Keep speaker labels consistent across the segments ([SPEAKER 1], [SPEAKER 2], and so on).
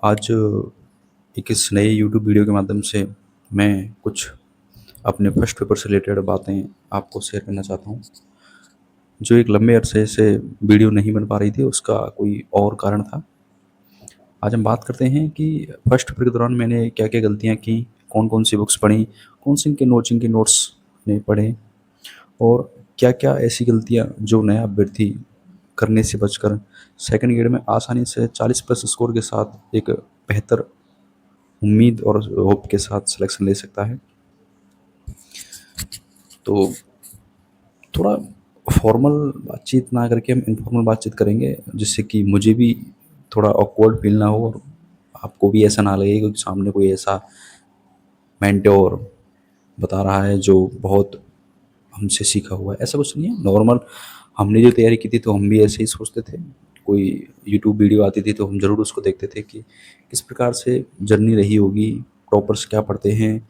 [SPEAKER 1] आज एक इस नए यूट्यूब वीडियो के माध्यम से मैं कुछ अपने फर्स्ट पेपर से रिलेटेड बातें आपको शेयर करना चाहता हूँ। जो एक लंबे अरसे से वीडियो नहीं बन पा रही थी, उसका कोई और कारण था। आज हम बात करते हैं कि फर्स्ट पेपर के दौरान मैंने क्या-क्या गलतियाँ की, कौन-कौन सी बुक्स पढ़ी, कौन-से इनके नोट्स ने पढ़े और क्या-क्या ऐसी गलतियाँ जो नया अभ्यर्थी करने से बचकर सेकंड ग्रेड में आसानी से 40 प्लस स्कोर के साथ एक बेहतर उम्मीद और होप के साथ सिलेक्शन ले सकता है। तो थोड़ा फॉर्मल बातचीत ना करके हम इनफॉर्मल बातचीत करेंगे, जिससे कि मुझे भी थोड़ा ऑकवर्ड फील ना हो और आपको भी ऐसा ना लगे कि सामने कोई ऐसा मेंटोर बता रहा है जो बहुत हमसे सीखा हुआ है। ऐसा कुछ नहीं है, नॉर्मल हमने जो तैयारी की थी तो हम भी ऐसे ही सोचते थे। कोई यूट्यूब वीडियो आती थी तो हम ज़रूर उसको देखते थे कि किस प्रकार से जर्नी रही होगी, टॉपर्स क्या पढ़ते हैं,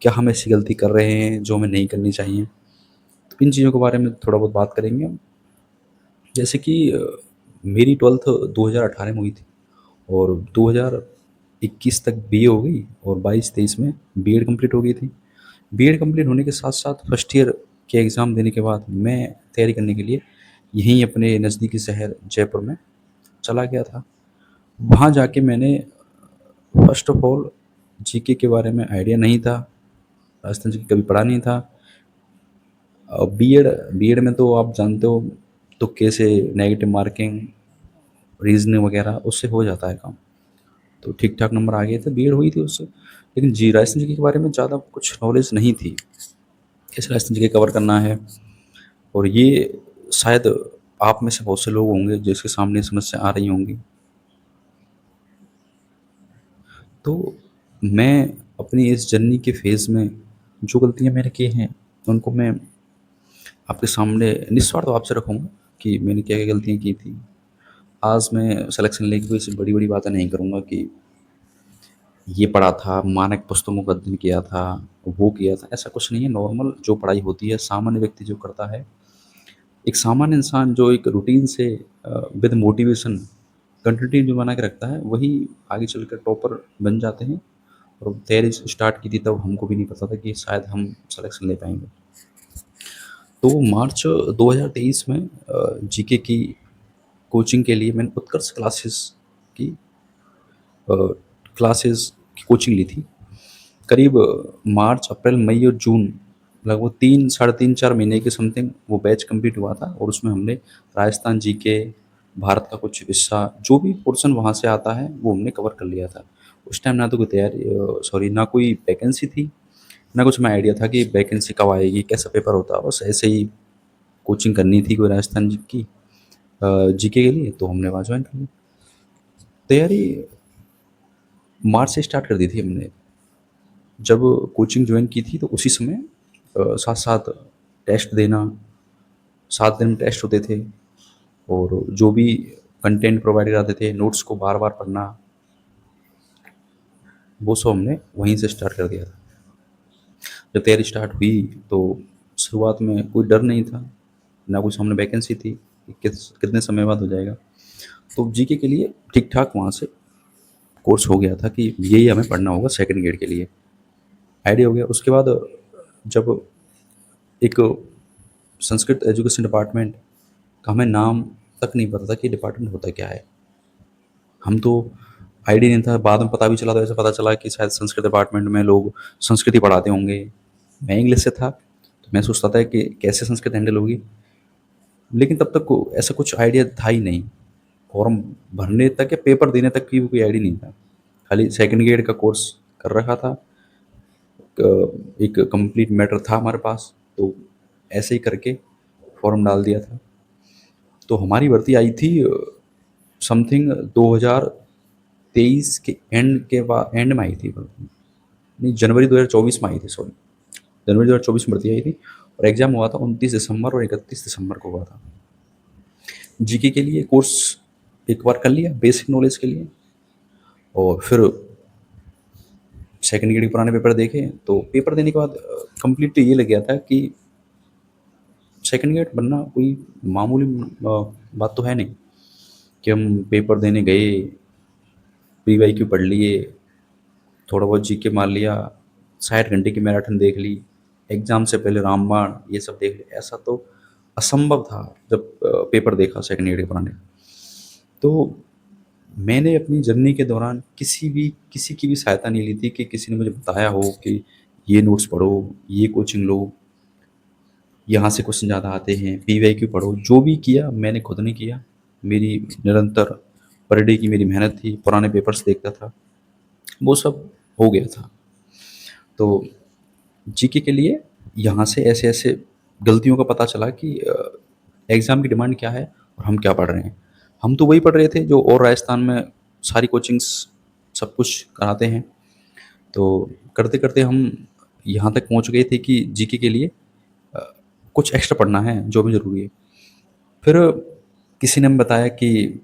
[SPEAKER 1] क्या हम ऐसी गलती कर रहे हैं जो हमें नहीं करनी चाहिए। तो इन चीज़ों के बारे में थोड़ा बहुत बात करेंगे हम। जैसे कि मेरी 12th 2018 में हुई थी और 2021 तक बीए हो गई और 22-23 में बीएड कंप्लीट हो गई थी। बीएड कंप्लीट होने के साथ-साथ फर्स्ट ईयर के एग्ज़ाम देने के बाद मैं तैयारी करने के लिए यहीं अपने नज़दीकी शहर जयपुर में चला गया था। वहाँ जाके मैंने फर्स्ट ऑफ ऑल जीके के बारे में आइडिया नहीं था, राजस्थान जीके कभी पढ़ा नहीं था। बीएड बीएड में तो आप जानते हो तुक्के से नेगेटिव मार्किंग, रीज़निंग वगैरह उससे हो जाता है काम। तो ठीक-ठाक नंबर आ गए थे, बीएड हुई थी उससे। लेकिन राजस्थान जीके के बारे में ज़्यादा कुछ नॉलेज नहीं थी, कैसे राजस्थान जीके कवर करना है। और ये शायद आप में से बहुत से लोग होंगे जिसके सामने ये समस्या आ रही होंगी। तो मैं अपनी इस जर्नी के फ़ेज़ में जो गलतियाँ मैंने की हैं, उनको मैं आपके सामने निस्वार्थ भाव से रखूँगा कि मैंने क्या-क्या गलतियाँ की थी। आज मैं सिलेक्शन लेके कोई ऐसी बड़ी-बड़ी बातें नहीं करूँगा कि ये पढ़ा था, मानक पुस्तकों का अध्ययन किया था, वो किया था, ऐसा कुछ नहीं है। नॉर्मल जो पढ़ाई होती है, सामान्य व्यक्ति जो करता है, एक सामान्य इंसान जो एक रूटीन से विद मोटिवेशन कंटिन्यूटी जो बना के रखता है, वही आगे चलकर टॉपर बन जाते हैं। और तैयारी स्टार्ट की थी तब हमको भी नहीं पता था कि शायद हम सिलेक्शन ले पाएँगे। तो मार्च 2023 में जीके की कोचिंग के लिए मैंने उत्कर्ष की अ, क्लासेस की कोचिंग ली थी। करीब मार्च, अप्रैल, मई और जून लगभग 3 साढ़े 3 4 महीने के समथिंग वो बैच कंप्लीट हुआ था और उसमें हमने राजस्थान जीके, भारत का कुछ हिस्सा, जो भी पोर्शन वहाँ से आता है, वो हमने कवर कर लिया था। उस टाइम ना तो कोई सॉरी ना कोई वैकेंसी थी, ना कुछ में आइडिया था कि वैकेंसी कब आएगी, कैसा पेपर होता है। बस ऐसे ही कोचिंग करनी थी कोई राजस्थान जी की जीके के लिए, तो हमने वहाँ जॉइन कर ली। तैयारी मार्च से स्टार्ट कर दी थी हमने। जब कोचिंग जॉइन की थी तो उसी समय साथ-साथ टेस्ट देना, 7 दिन टेस्ट होते थे और जो भी कंटेंट प्रोवाइड कराते थे, नोट्स को बार-बार पढ़ना, वो सब हमने वहीं से स्टार्ट कर दिया था। जब तैयारी स्टार्ट हुई तो शुरुआत में कोई डर नहीं था, ना कोई सामने वैकेंसी थी कि कितने समय बाद हो जाएगा। तो जीके के लिए ठीक-ठाक वहाँ से कोर्स हो गया था कि यही हमें पढ़ना होगा सेकंड ग्रेड के लिए, आइडिया हो गया। उसके बाद जब एक संस्कृत एजुकेशन डिपार्टमेंट का हमें नाम तक नहीं पता था कि डिपार्टमेंट होता क्या है। हम तो आइडिया नहीं था, बाद में पता भी चला तो ऐसा पता चला कि शायद संस्कृत डिपार्टमेंट में लोग संस्कृत ही पढ़ाते होंगे। मैं इंग्लिश से था, तो मैं सोचता था कि कैसे संस्कृत हैंडल होगी। लेकिन तब तक ऐसा कुछ आइडिया था ही नहीं। फॉर्म भरने तक या पेपर देने तक की भी कोई आइडिया नहीं था। खाली सेकंड ग्रेड का कोर्स कर रखा था। एक कंप्लीट मैटर था हमारे पास, तो ऐसे ही करके फॉर्म डाल दिया था। तो हमारी भर्ती आई थी समथिंग 2023 के एंड में आई थी भर्ती। नहीं, जनवरी 2024 में आई थी, सॉरी। जनवरी 2024 में भर्ती आई थी और एग्ज़ाम हुआ था 29 दिसंबर और 31 दिसंबर को हुआ था। जीके के लिए कोर्स एक बार कर लिया बेसिक नॉलेज के लिए और फिर सेकंड ग्रेड के पुराने पेपर देखे, तो पेपर देने के बाद कंप्लीट ये लग गया था कि सेकंड ग्रेड बनना कोई मामूली बात तो है नहीं कि हम पेपर देने गए पीवाईक्यू पढ़ लिए, थोड़ा बहुत जीके मार लिया, 60 घंटे की मैराथन देख ली, एग्ज़ाम से पहले रामबाण ये सब देख लिया। ऐसा तो असंभव था जब पेपर देखा सेकंड ईयर के पुराने। तो मैंने अपनी जर्नी के दौरान किसी की भी सहायता नहीं ली थी कि किसी ने मुझे बताया हो कि ये नोट्स पढ़ो, ये कोचिंग लो, यहाँ से क्वेश्चन ज़्यादा आते हैं, पीवाईक्यू पढ़ो। जो भी किया मैंने खुद ने किया। मेरी निरंतर पर डे की मेरी मेहनत थी, पुराने पेपर्स देखता था, वो सब हो गया था। तो जीके के लिए यहाँ से ऐसे-ऐसे गलतियों का पता चला कि एग्ज़ाम की डिमांड क्या है और हम क्या पढ़ रहे हैं। हम तो वही पढ़ रहे थे जो और राजस्थान में सारी कोचिंग्स सब कुछ कराते हैं। तो करते-करते हम यहाँ तक पहुँच गए थे कि जीके के लिए अ, कुछ एक्स्ट्रा पढ़ना है जो भी ज़रूरी है। फिर किसी ने हमें बताया कि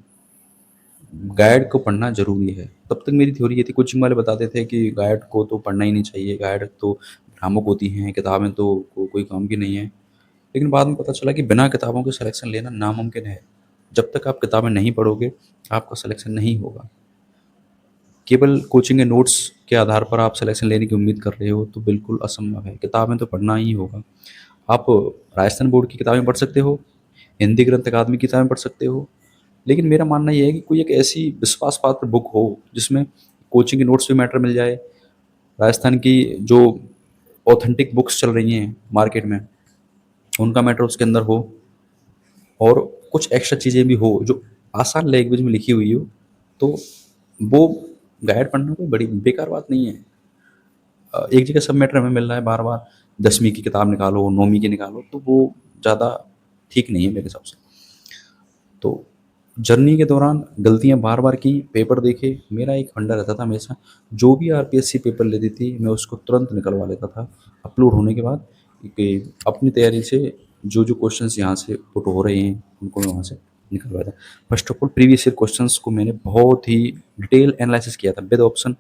[SPEAKER 1] गाइड को पढ़ना ज़रूरी है। तब तक मेरी थ्योरी ये थी, कोचिंग वाले बताते थे कि गाइड को तो पढ़ना ही नहीं चाहिए, गाइड तो भ्रामक होती हैं, किताबें तो कोई काम की नहीं है। लेकिन बाद में पता चला कि बिना किताबों के सिलेक्शन लेना नामुमकिन है। जब तक आप किताबें नहीं पढ़ोगे, आपका सिलेक्शन नहीं होगा। केवल कोचिंग के नोट्स के आधार पर आप सिलेक्शन लेने की उम्मीद कर रहे हो, तो बिल्कुल असंभव है। किताबें तो पढ़ना ही होगा। आप राजस्थान बोर्ड की किताबें पढ़ सकते हो, हिंदी ग्रंथ अकादमी की किताबें पढ़ सकते हो, लेकिन मेरा मानना ये है कि कोई एक ऐसी विश्वास पात्र बुक हो, जिसमें कोचिंग के नोट्स भी मैटर मिल जाए, राजस्थान की जो ऑथेंटिक बुक्स चल रही हैं मार्केट में, उनका मैटर उसके अंदर हो, और कुछ एक्स्ट्रा चीज़ें भी हो जो आसान लैंग्वेज में लिखी हुई हो, तो वो गाइड पढ़ना कोई बड़ी बेकार बात नहीं है। एक जगह सब मैटर हमें मिल रहा है बार-बार, 10वीं की किताब निकालो, 9वीं की निकालो, तो वो ज़्यादा ठीक नहीं है मेरे हिसाब से। तो जर्नी के दौरान गलतियाँ बार-बार की, पेपर देखे, मेरा एक फंडा रहता था हमेशा, जो भी आरपीएससी पेपर लेती थी, मैं उसको तुरंत निकलवा लेता था, अपलोड होने के बाद, कि अपनी तैयारी से जो-जो क्वेश्चंस यहाँ से पुट हो रहे हैं, उनको मैं वहाँ से निकलवाया था। First of all previous year questions को मैंने बहुत ही डिटेल एनालिसिस किया था, विद ऑप्शन,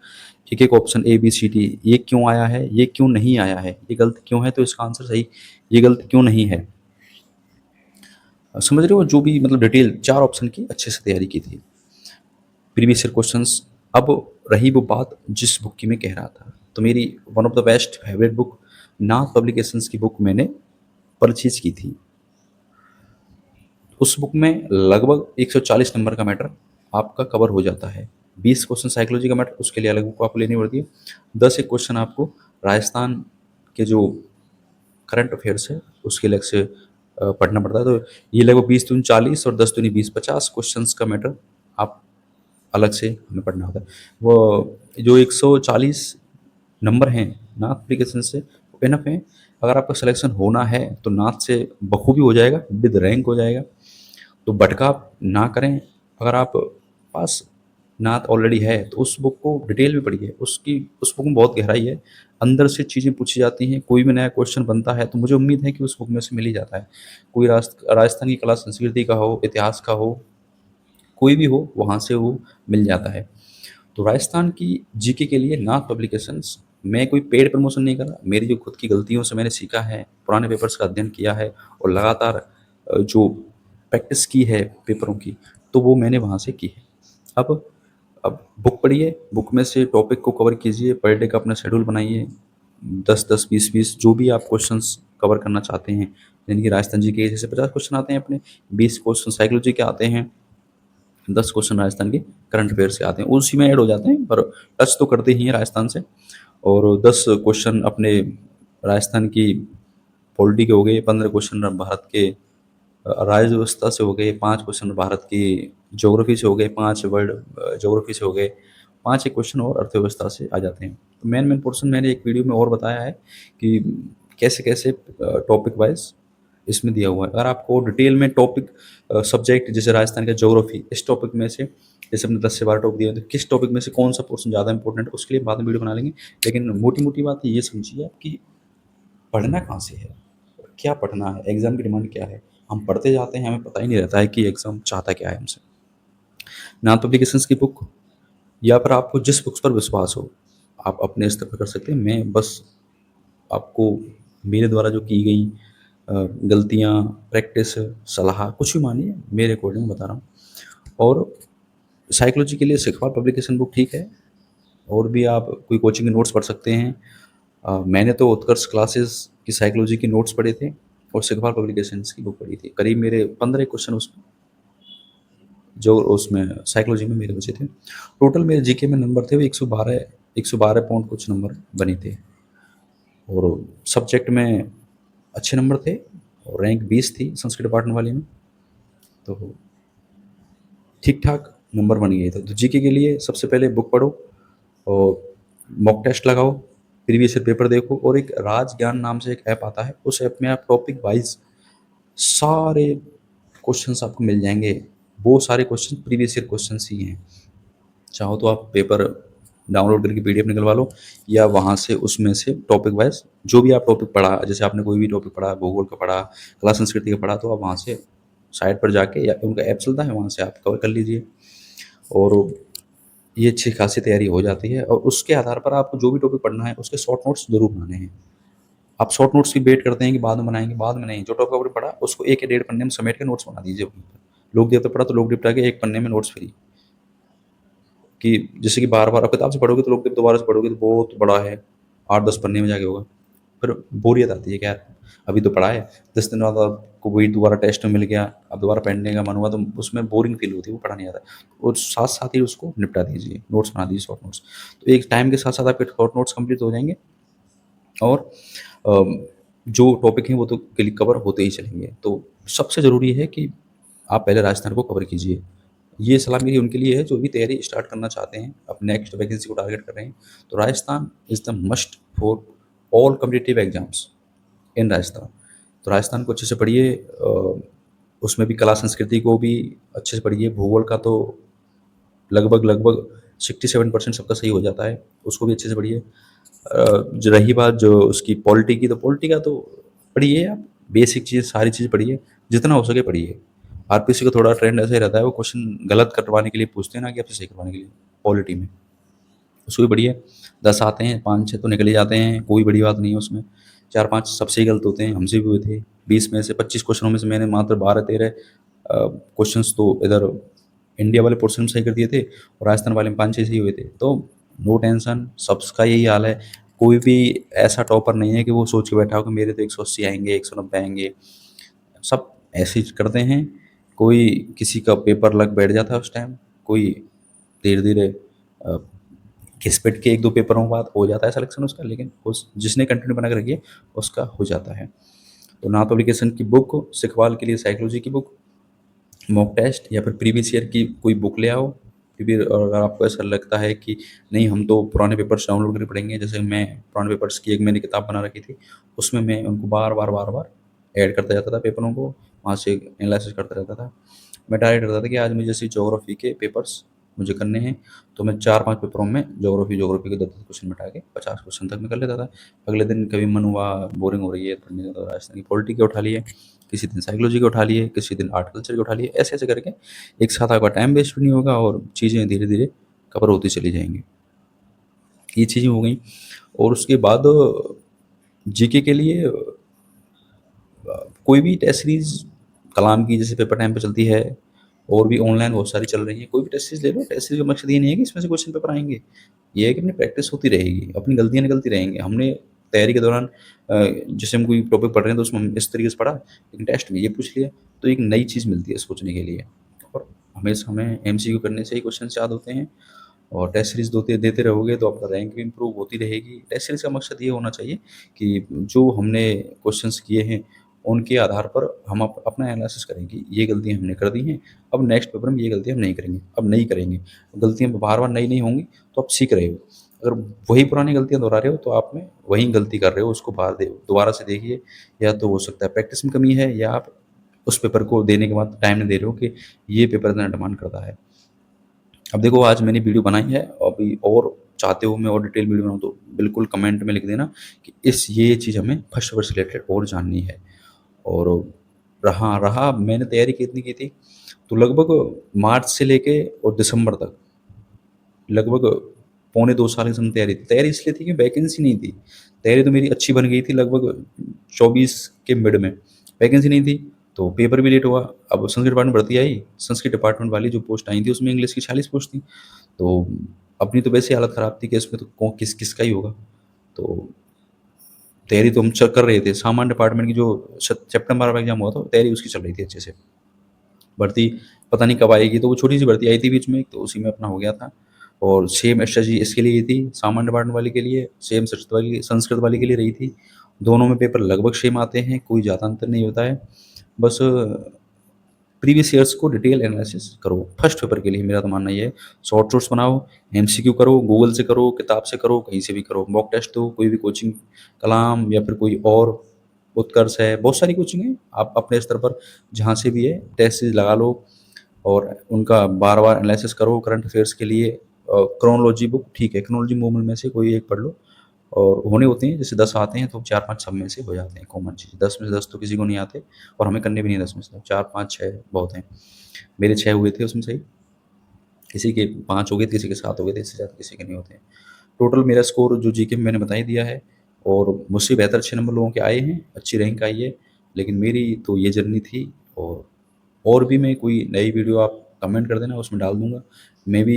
[SPEAKER 1] एक-एक option A, B, C, D, ये क्यों आया है, ये क्यों नहीं आया है, ये गलत क्यों है, तो इसका आंसर सही, ये गलत क्यों नहीं है। समझ रहे हो? जो भी मतलब डिटेल 4 ऑप्शन की अच्छे से तैयारी की थी। Previous year questions. अब रही वो बात जिस बुक की मैं कह रहा था, तो मेरी one of the best favourite book Nath publications की बुक मैंने परचेज़ की थी। उस बुक में लगभग 140 नंबर का मैटर आपका कवर हो जाता है। 20 क्वेश्चन साइकोलॉजी का मैटर, उसके लिए अलग बुक आपको लेनी पड़ती है। 10 एक क्वेश्चन आपको राजस्थान के जो करंट अफेयर्स है, उसके अलग से पढ़ना पड़ता है। तो ये लगभग 20 दूनी 40 और 10 दूनी 20, 50 क्वेश्चंस का मैटर आप अलग से हमें पढ़ना होता है। वो जो 140 नंबर हैं नाथ एप्लीकेशन से, वो इनफ हैं। अगर आपका सिलेक्शन होना है तो नाथ से बखूबी हो जाएगा, विद रैंक हो जाएगा। तो भटकाव ना करें। अगर आप पास नात ऑलरेडी है तो उस बुक को डिटेल में पढ़िए। उसकी उस बुक में बहुत गहराई है, अंदर से चीज़ें पूछी जाती हैं, कोई भी नया क्वेश्चन बनता है तो मुझे उम्मीद है कि उस बुक में से मिल ही जाता है। कोई राजस्थान की कला संस्कृति का हो, इतिहास का हो, कोई भी हो, वहाँ से वो मिल जाता है। तो राजस्थान की जीके के लिए नाथ पब्लिकेशंस, मैं कोई पेड प्रमोशन नहीं कर रहा, मेरी जो खुद की गलतियों से मैंने सीखा है, पुराने पेपर्स का अध्ययन किया है और लगातार जो प्रैक्टिस की है पेपरों की, तो वो मैंने वहाँ से की है। अब अब बुक पढ़िए, बुक में से टॉपिक को कवर कीजिए, पर डे का अपना शेड्यूल बनाइए, 10-10, 20-20 जो भी आप क्वेश्चंस कवर करना चाहते हैं, यानी कि राजस्थान जी के जैसे 50 क्वेश्चन आते हैं अपने, 20 क्वेश्चन साइकोलॉजी के आते हैं, 10 क्वेश्चन राजस्थान के करंट अफेयर से आते हैं, उसी में ऐड हो जाते हैं, पर टच तो करते ही हैं राजस्थान से। और 10 क्वेश्चन अपने राजस्थान की पॉलिटी के हो गए, 15 क्वेश्चन भारत के राज्य व्यवस्था से हो गए, 5 क्वेश्चन भारत की ज्योग्राफी से हो गए, 5 वर्ल्ड ज्योग्राफी से हो गए, 5 एक क्वेश्चन और अर्थव्यवस्था से आ जाते हैं। तो मेन पोर्शन मैंने एक वीडियो में और बताया है कि कैसे-कैसे टॉपिक वाइज़ इसमें दिया हुआ है। अगर आपको डिटेल में टॉपिक सब्जेक्ट जैसे राजस्थान का ज्योग्राफी, इस टॉपिक में से जैसे हमने 10 से 12 टॉपिक दिए हैं, तो किस टॉपिक में से कौन-सा पोर्शन ज़्यादा इम्पोर्टेंट है, उसके लिए बाद में वीडियो बना लेंगे। लेकिन मोटी-मोटी बात ये समझिए आप कि पढ़ना कहाँ से है? और क्या पढ़ना है? एग्ज़ाम की डिमांड क्या है? हम पढ़ते जाते हैं, हमें पता ही नहीं रहता है कि एग्ज़ाम चाहता क्या है हमसे। नाथ पब्लिकेशंस की बुक, या फिर आपको जिस बुक्स पर विश्वास हो, आप अपने स्तर पर कर सकते हैं। मैं बस आपको मेरे द्वारा जो की गई गलतियाँ, प्रैक्टिस, सलाह कुछ भी मानिए, मेरे अकॉर्डिंग बता रहा हूँ। और साइकोलॉजी के लिए शिखवाल पब्लिकेशन बुक ठीक है, और भी आप कोई कोचिंग के नोट्स पढ़ सकते हैं। मैंने तो उत्कर्ष क्लासेस की साइकोलॉजी के नोट्स पढ़े थे और शिखवाल पब्लिकेशंस की बुक पढ़ी थी। करीब मेरे 15 क्वेश्चन उसमें, जो उसमें साइकोलॉजी में मेरे बचे थे। टोटल मेरे जीके में नंबर थे वो 112 पॉइंट कुछ नंबर बने थे, और सब्जेक्ट में अच्छे नंबर थे, और रैंक 20 थी संस्कृत डिपार्टमेंट वाली में, तो ठीक ठाक नंबर बन गए थे। तो जीके के लिए सबसे पहले बुक पढ़ो, और मॉक टेस्ट लगाओ, प्रीवियस ईयर पेपर देखो, और एक राज ज्ञान नाम से एक ऐप आता है, उस ऐप में आप टॉपिक वाइज सारे क्वेश्चंस आपको मिल जाएंगे। वो सारे क्वेश्चन प्रीवियस ईयर क्वेश्चन ही हैं। चाहो तो आप पेपर डाउनलोड करके पीडीएफ निकलवा लो, या वहाँ से उसमें से टॉपिक वाइज जो भी आप टॉपिक पढ़ा, जैसे आपने कोई भी टॉपिक पढ़ा, भूगोल का पढ़ा, कला संस्कृति का पढ़ा, तो आप वहाँ से साइट पर जाके, या उनका ऐप चलता है वहाँ से आप कवर कर लीजिए, और ये अच्छी खासी तैयारी हो जाती है। और उसके आधार पर आपको जो भी टॉपिक पढ़ना है उसके शॉर्ट नोट्स जरूर बनाने हैं। आप शॉर्ट नोट्स की वेट करते हैं कि बाद में बनाएंगे, बाद में नहीं। जो टॉपिक आपने पढ़ा उसको 1 या डेढ़ पन्ने में समेट के नोट्स बना दीजिए वहीं पर। लोकदेव पे पढ़ा तो लोकदेव पे आके 1 पन्ने में नोट्स फ्री, कि जैसे कि बार-बार आप किताब से पढ़ोगे तो लोकदेव दोबारा से पढ़ोगे तो बहुत बड़ा है, 8-10 पन्ने में जाके होगा। फिर बोरियत आती है कि यार अभी तो पढ़ा है, 10 दिन बाद आपको वही दोबारा टेस्ट में मिल गया, अब दोबारा पढ़ने का मन हुआ, तो उसमें बोरिंग फील होती है, वो पढ़ा नहीं जाता। और साथ-साथ ही उसको निपटा दीजिए, नोट्स बना दीजिए शॉर्ट नोट्स। तो एक टाइम के साथ-साथ आपके शॉर्ट नोट्स कंप्लीट हो जाएँगे, और अम, जो टॉपिक हैं वो तो क्लिक कवर होते ही चलेंगे। तो सबसे ज़रूरी है कि आप पहले राजस्थान को कवर कीजिए। ये सलाह मेरी उनके लिए है जो भी तैयारी स्टार्ट करना चाहते हैं, अब नेक्स्ट वैकेंसी को टारगेट कर रहे हैं। तो Rajasthan is the must for all competitive exams इन राजस्थान। तो राजस्थान को अच्छे से पढ़िए, उसमें भी कला संस्कृति को भी अच्छे से पढ़िए। भूगोल का तो लगभग 67% सबका सही हो जाता है, उसको भी अच्छे से पढ़िए। जो रही बात जो उसकी पॉलिटी की, तो पॉलिटी का तो पढ़िए आप, बेसिक चीज़ सारी चीज़ पढ़िए, जितना हो सके पढ़िए। आरपीसी का थोड़ा ट्रेंड ऐसे ही रहता है, वो क्वेश्चन गलत करवाने के लिए पूछते हैं ना कि आपसे सही करवाने के लिए, पॉलिटी में। उसको भी पढ़िए, 10 आते हैं, 5-6 तो निकल ही जाते हैं, कोई बड़ी बात नहीं है उसमें। 4-5 सबसे ही गलत होते हैं, हमसे भी हुए थे। 20 में से 25 क्वेश्चनों में से मैंने मात्र 12-13 क्वेश्चंस तो इधर इंडिया वाले पोर्शन में सही कर दिए थे, और राजस्थान वाले में 5-6 सही हुए थे। तो नो टेंशन, सबका यही हाल है। कोई भी ऐसा टॉपर नहीं है कि वो सोच के बैठा हो कि मेरे तो 180 आएँगे, 190 आएँगे। सब ऐसे ही करते हैं। कोई किसी का पेपर लग बैठ जाता है उस टाइम, कोई धीरे-धीरे अ, घिस-पिट के 1-2 पेपरों के बाद हो जाता है सिलेक्शन उसका, लेकिन उस जिसने कंटेंट बना के रखी है, उसका हो जाता है। तो नाथ पब्लिकेशन की बुक, सिखवाल के लिए साइकोलॉजी की बुक, मॉक टेस्ट, या फिर प्रीवियस ईयर की कोई बुक ले आओ। फिर अगर आपको ऐसा लगता है कि नहीं हम तो पुराने पेपर्स डाउनलोड करके पढ़ेंगे, जैसे मैं पुराने पेपर्स की एक मैंने किताब बना रखी थी, उसमें मैं उनको बार-बार ऐड करता जाता था पेपरों को, वहाँ से एनालिसिस करता रहता था। मैं टारगेट करता था कि आज मुझे जैसे ज्योग्राफी के पेपर्स मुझे करने हैं, तो मैं 4-5 पेपरों में ज्योग्राफी के 10-10 क्वेश्चन मिटा के 50 क्वेश्चन तक मैं कर लेता था। अगले दिन कभी मन हुआ, बोरिंग हो रही है पढ़ने का, तो राजस्थान की पॉलिटी के उठा लिए, किसी दिन साइकोलॉजी के उठा लिए, किसी दिन आर्ट कल्चर के उठा लिए, ऐसे-ऐसे करके एक साथ आपका टाइम वेस्ट भी नहीं होगा, और चीज़ें धीरे-धीरे कवर होती चली जाएँगी। ये चीज़ें हो गई, और उसके बाद जीके के लिए कोई भी टेस्ट सीरीज़ कलाम की जैसे पेपर टाइम पे चलती है, और भी ऑनलाइन बहुत सारी चल रही है, कोई भी टेस्ट सीरीज़ ले लो। टेस्ट सीरीज़ का मकसद ये नहीं है कि इसमें से क्वेश्चन पेपर आएँगे, ये है कि अपनी प्रैक्टिस होती रहेगी, अपनी गलतियाँ निकलती रहेंगी। हमने तैयारी के दौरान जैसे हम कोई टॉपिक पढ़ रहे हैं तो उसमें हम इस तरीके से पढ़ा, लेकिन टेस्ट में ये पूछ लिया, तो एक नई चीज़ मिलती है सोचने के लिए। और हमेशा हमें एमसीक्यू करने से ही क्वेश्चन्स याद होते हैं, और टेस्ट सीरीज़ दोते देते रहोगे तो आपका रैंक भी इम्प्रूव होती रहेगी। टेस्ट सीरीज़ का मकसद ये होना चाहिए कि जो हमने क्वेश्चन्स किए हैं, उनके आधार पर हम अपना एनालिसिस करें कि ये गलतियाँ हमने कर दी हैं, अब नेक्स्ट पेपर में ये गलतियाँ हम नहीं करेंगे, अब नहीं करेंगे। गलतियाँ बार-बार नई-नई होंगी, तो आप सीख रहे हो। अगर वही पुरानी गलतियाँ दोहरा रहे हो, तो आप में वही गलती कर रहे हो, उसको दोबारा से देखिए। या तो हो सकता है प्रैक्टिस में कमी है, या आप उस पेपर को देने के बाद टाइम नहीं दे रहे हो कि ये पेपर इतना डिमांड करता है। अब देखो आज मैंने वीडियो बनाई है, अभी और चाहते हो मैं और डिटेल वीडियो बनाऊँ तो बिल्कुल कमेंट में लिख देना कि ये चीज़ हमें फर्स्ट पेपर से रिलेटेड और जाननी है। और रहा रहा मैंने तैयारी कितनी की थी, तो लगभग मार्च से लेके और दिसंबर तक लगभग पौने 2 साल की समथिंग तैयारी थी। तैयारी इसलिए थी कि वैकेंसी नहीं थी। तैयारी तो मेरी अच्छी बन गई थी लगभग 24 के मिड में, वैकेंसी नहीं थी। तो पेपर भी लेट हुआ। अब संस्कृत डिपार्टमेंट भर्ती आई, संस्कृत डिपार्टमेंट वाली जो पोस्ट आई थी उसमें इंग्लिश की 40 पोस्ट थी। तो अपनी तो वैसे ही हालत ख़राब थी कि इसमें तो किसका ही होगा। तो तैयारी तो हम कर रहे थे। सामान्य डिपार्टमेंट की जो सितंबर में एग्जाम हुआ था, तैयारी उसकी चल रही थी अच्छे से। भर्ती पता नहीं कब आएगी, तो वो छोटी सी भर्ती आई थी बीच में, तो उसी में अपना हो गया था। और सेम स्ट्रेटजी इसके लिए थी, सामान्य डिपार्टमेंट वाले के लिए, सेम संस्कृत वाले के लिए रही थी। दोनों में पेपर लगभग सेम आते हैं, कोई ज़्यादा अंतर नहीं होता है। बस प्रीवियस ईयर्स को डिटेल एनालिसिस करो फर्स्ट पेपर के लिए, मेरा तो मानना ये है। शॉर्ट नोट्स बनाओ, एमसीक्यू करो, गूगल से करो, किताब से करो, कहीं से भी करो, मॉक टेस्ट दो, कोई भी कोचिंग, कलाम या फिर कोई और, उत्कर्ष है, बहुत सारी कोचिंग है। आप अपने स्तर पर जहाँ से भी है टेस्ट सीरीज लगा लो और उनका बार बार एनालिसिस करो। करंट अफेयर्स के लिए क्रोनोलॉजी बुक ठीक है, क्रोनोलॉजी मूवमेंट में से कोई एक पढ़ लो। और होने होते हैं, जैसे 10 आते हैं तो 4-5 सब में से हो जाते हैं कॉमन चीज़। 10 में से 10 तो किसी को नहीं आते, और हमें करने भी नहीं है 10 में से, 4-5-6 बहुत हैं। मेरे 6 हुए थे उसमें से ही, किसी के 5 हो गए थे, किसी के 7 हो गए थे, इससे ज़्यादा किसी के नहीं होते हैं। टोटल मेरा स्कोर जो जीके में मैंने बता ही दिया है, और मुझसे बेहतर 6 नंबर लोगों के आए हैं, अच्छी रैंक आई है। लेकिन मेरी तो ये जर्नी थी। और भी मैं कोई नई वीडियो आप कमेंट कर देना, उसमें डाल दूँगा। मैं भी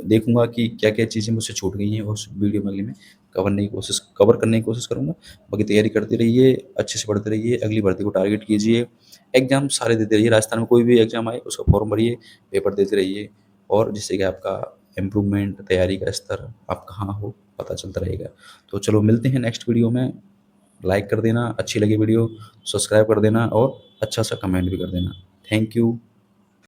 [SPEAKER 1] देखूँगा कि क्या-क्या चीज़ें मुझसे छूट गई हैं, उस वीडियो में अगली में कवर करने की कोशिश करूँगा। बाकी तैयारी करते रहिए, अच्छे से पढ़ते रहिए, अगली भर्ती को टारगेट कीजिए, एग्ज़ाम सारे देते रहिए। राजस्थान में कोई भी एग्ज़ाम आए उसका फॉर्म भरिए, पेपर देते रहिए, और जिससे कि आपका इम्प्रूवमेंट, तैयारी का स्तर आप कहाँ हो पता चलता रहेगा। तो चलो मिलते हैं नेक्स्ट वीडियो में। लाइक कर देना, अच्छी लगी वीडियो सब्सक्राइब कर देना, और अच्छा सा कमेंट भी कर देना। Thank you.